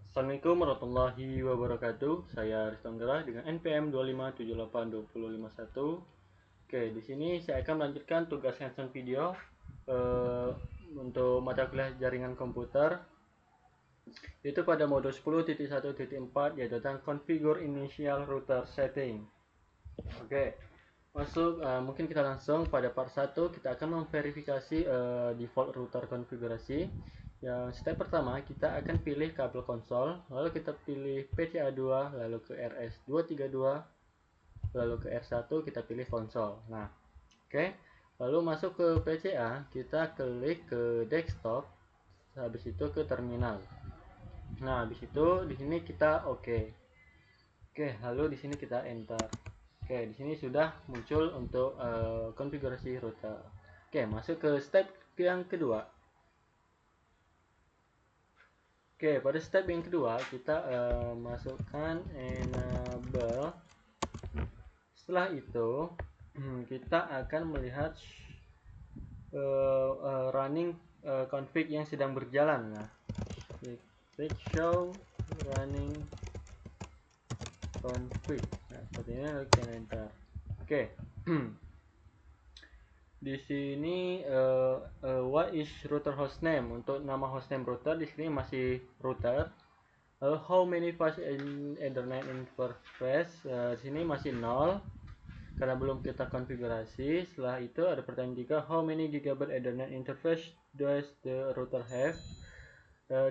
Assalamualaikum warahmatullahi wabarakatuh. Saya Rizwan Gerah dengan NPM 2578201. Oke, di sini saya akan melanjutkan tugas hands-on video eh, untuk mata kuliah jaringan komputer, yaitu pada modul 10.1.4 yaitu tentang configure initial router setting. Oke, mungkin kita langsung pada part 1. Kita akan memverifikasi default router konfigurasi. Yang step pertama, kita akan pilih kabel konsol, lalu kita pilih PCA2, lalu ke RS232, lalu ke R1, kita pilih konsol. Nah, oke. Lalu masuk ke PCA, kita klik ke desktop, habis itu ke terminal. Nah, habis itu di sini kita oke. Oke, lalu di sini kita enter. Oke, di sini sudah muncul untuk konfigurasi router. Oke, masuk ke step yang kedua. Oke, pada step yang kedua kita masukkan enable. Setelah itu kita akan melihat running config yang sedang berjalan. Nah, klik show running config. Nah, seperti ini, lalu kita enter. Oke. Di sini what is router hostname? Untuk nama hostname router di sini masih router. How many fast Ethernet interface? Di sini masih 0 karena belum kita konfigurasi. Setelah itu ada pertanyaan juga, how many gigabyte Ethernet interface does the router have?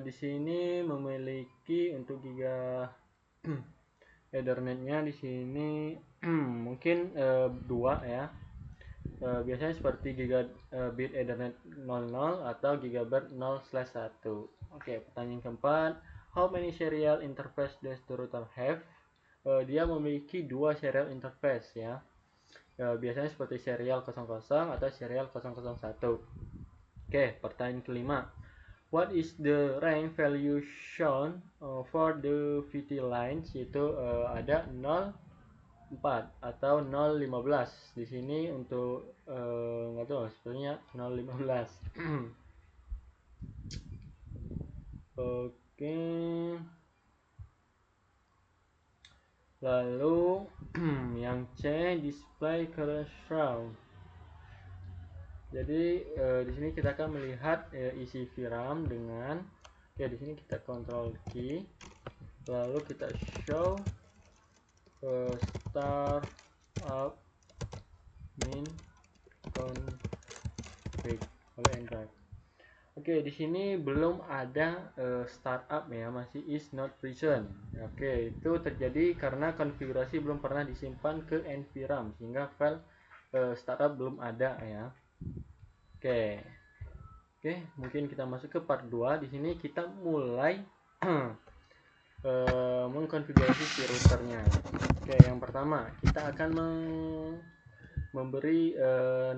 Di sini memiliki untuk giga Ethernetnya di sini mungkin 2 ya. Biasanya seperti gigabit Ethernet 00 atau gigabit 0/1. Oke, pertanyaan keempat, how many serial interface does the router have? Dia memiliki 2 serial interface ya. Biasanya seperti serial 00 atau serial 001. Oke, pertanyaan kelima, what is the rank value shown for the VT lines? Yaitu ada 0, 4 atau 015. Di sini untuk nggak tahu sebenarnya 015. Oke, lalu yang C, display current row. Jadi di sini kita akan melihat isi VRAM dengan di sini kita control key, lalu kita show start up min config, lalu enter. Oke, di sini belum ada startup ya, masih is not present. Oke, itu terjadi karena konfigurasi belum pernah disimpan ke NVRAM sehingga file startup belum ada ya. Oke. Oke, mungkin kita masuk ke part 2. Di sini kita mulai mengkonfigurasi si routernya. Oke, yang pertama kita akan memberi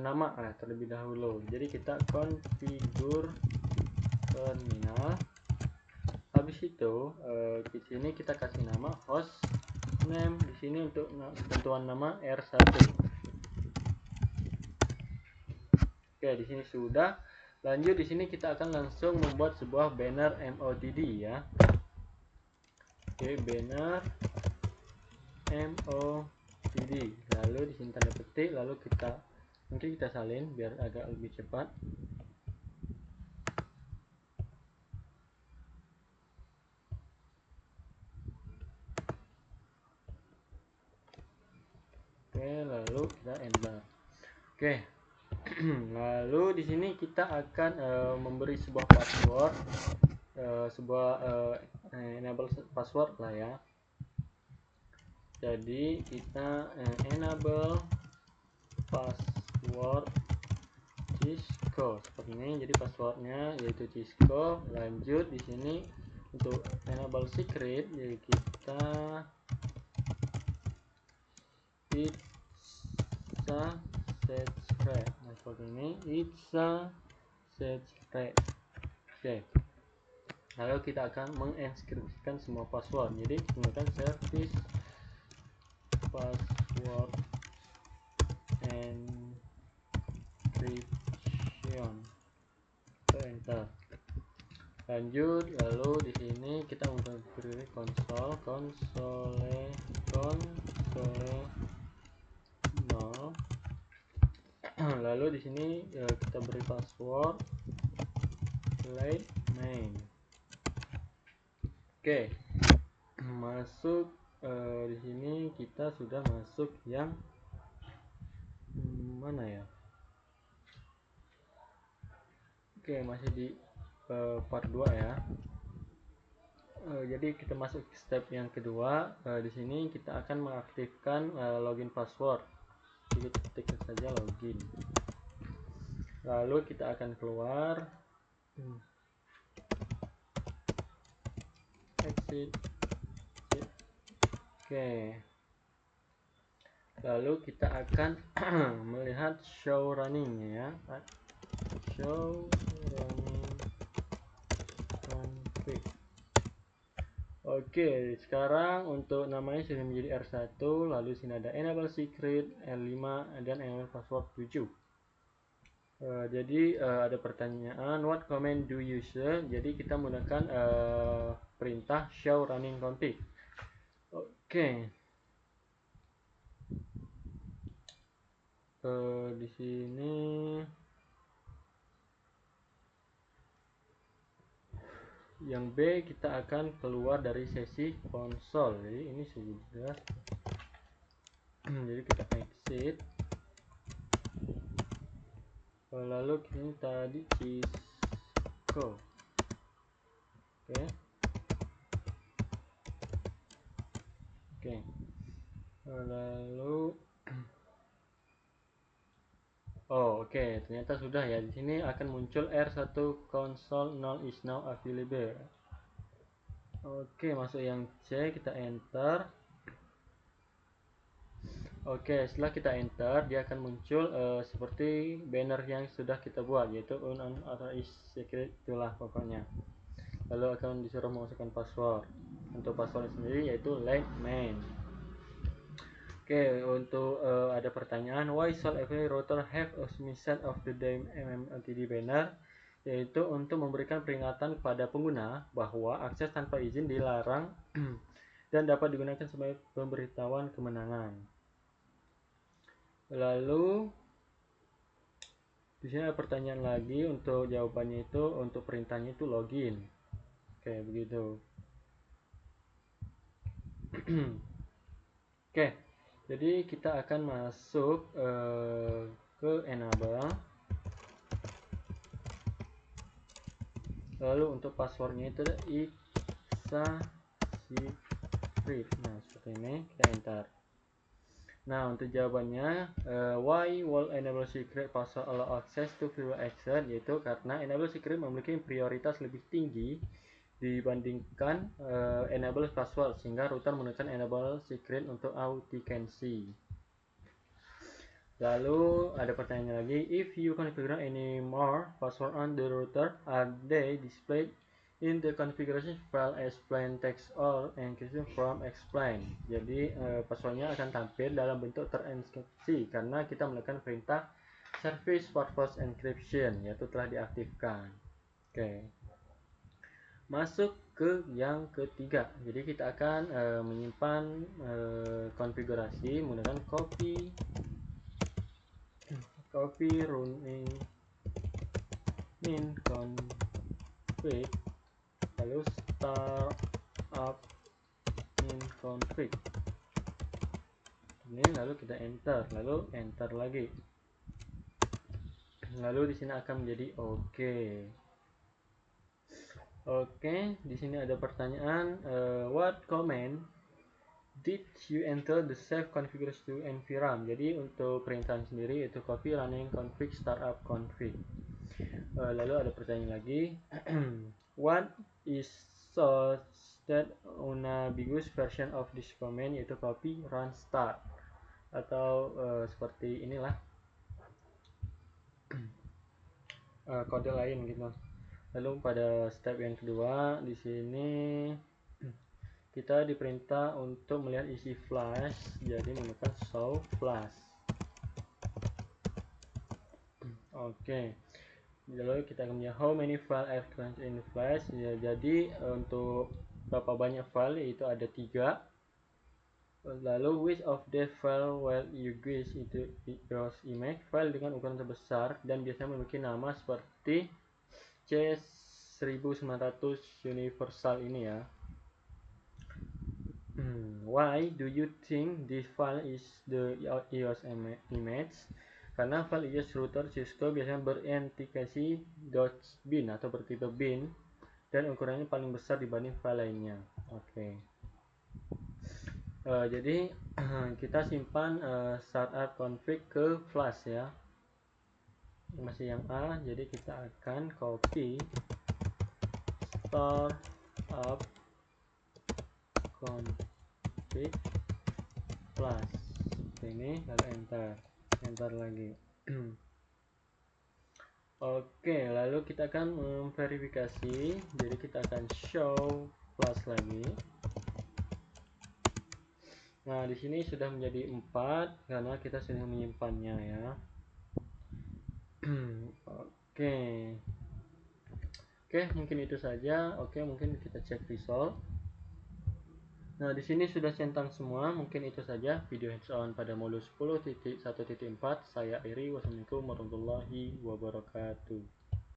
nama terlebih dahulu. Jadi kita configure terminal. Habis itu di sini kita kasih nama host name, di sini untuk ketentuan nama R1. Oke, di sini sudah. Lanjut, di sini kita akan langsung membuat sebuah banner MOTD ya. Oke, banner MOTD. Lalu di sini tanda petik, lalu mungkin kita salin biar agak lebih cepat. Oke, lalu kita enter. Oke. Lalu di sini kita akan memberi sebuah password, enable password lah ya. Jadi kita enable password Cisco seperti ini. Jadi passwordnya yaitu Cisco. Lanjut di sini untuk enable secret, jadi kita it's a secret. Nah, seperti ini, it's a secret. Oke. Lalu kita akan menginskripsikan semua password. Jadi gunakan service password encryption. Enter. Lanjut, lalu di sini kita konsole 0. Lalu di sini kita beri password late main. Oke, masuk di sini kita sudah masuk yang mana ya? Oke, masih di part 2 ya. Jadi kita masuk step yang kedua. Di sini kita akan mengaktifkan login password. Jadi kita ketik saja login. Lalu kita akan keluar, exit. Oke. Lalu kita akan melihat show running ya. Show running config. Oke, sekarang untuk namanya sudah menjadi R1, lalu sini ada enable secret R5 dan enable password 7. Jadi ada pertanyaan what command do you use? Jadi kita menggunakan perintah show running config. Oke. Di sini yang B kita akan keluar dari sesi konsol. Jadi ini sudah. Jadi kita exit. Lalu ini tadi Cisco. Oke. Lalu oke, ternyata sudah ya. Di sini akan muncul R1 console 0 is now available. Oke, masuk yang C, kita enter. Oke, setelah kita enter, dia akan muncul seperti banner yang sudah kita buat, yaitu unauthorized secret, itulah pokoknya. Lalu akan disuruh memasukkan password. Untuk password sendiri yaitu late main. Oke, untuk ada pertanyaan, why should every router have a message of the day MMLTD banner? Yaitu untuk memberikan peringatan kepada pengguna bahwa akses tanpa izin dilarang dan dapat digunakan sebagai pemberitahuan kemenangan. Lalu di sini ada pertanyaan lagi, untuk jawabannya itu untuk perintahnya itu login. Oke, begitu. Oke, jadi kita akan masuk ke enable. Lalu untuk passwordnya itu Iksa Secret. Nah, seperti ini, kita enter. Nah, untuk jawabannya why will enable secret password allow access to private access, yaitu karena enable secret memiliki prioritas lebih tinggi dibandingkan enable password, sehingga router menggunakan enable secret untuk authentication. Lalu ada pertanyaan lagi, if you configure any more password on the router, are they displayed in the configuration file as plain text or encryption from explain? Jadi passwordnya akan tampil dalam bentuk terenkripsi karena kita melakukan perintah service purpose encryption, yaitu telah diaktifkan. Oke. Masuk ke yang ketiga. Jadi kita akan menyimpan konfigurasi menggunakan copy running min config, lalu start up min config ini, lalu kita enter, lalu enter lagi, lalu di sini akan menjadi oke. Di sini ada pertanyaan what command did you enter the save configuration to nvram? Jadi untuk perintahan sendiri itu copy running config startup config. Lalu ada pertanyaan lagi what is that unambiguous version of this command, yaitu copy run start, atau seperti inilah kode lain gitu. Lalu pada step yang kedua di sini kita diperintah untuk melihat isi flash, jadi menggunakan show flash. Oke. Lalu kita akan punya how many file are currently in flash ya, jadi untuk berapa banyak file, yaitu ada 3. Lalu which of the file will you guess itu your image, file dengan ukuran terbesar dan biasanya memiliki nama seperti C1900 universal ini ya. Why do you think this file is the iOS image? Karena file iOS router Cisco biasanya berindikasi .bin atau bertipe bin dan ukurannya paling besar dibanding file lainnya. Oke. Jadi kita simpan startup config ke flash ya, masih yang A. Jadi kita akan copy startup config flash ini, lalu enter lagi. Oke, lalu kita akan memverifikasi, jadi kita akan show flash lagi. Nah, di sini sudah menjadi 4 karena kita sudah menyimpannya ya. Oke. Oke, mungkin itu saja. Oke, mungkin kita cek result. Nah, di sini sudah centang semua. Mungkin itu saja video hands-on pada modul 10.1.4. Saya Iri. Wassalamualaikum warahmatullahi wabarakatuh.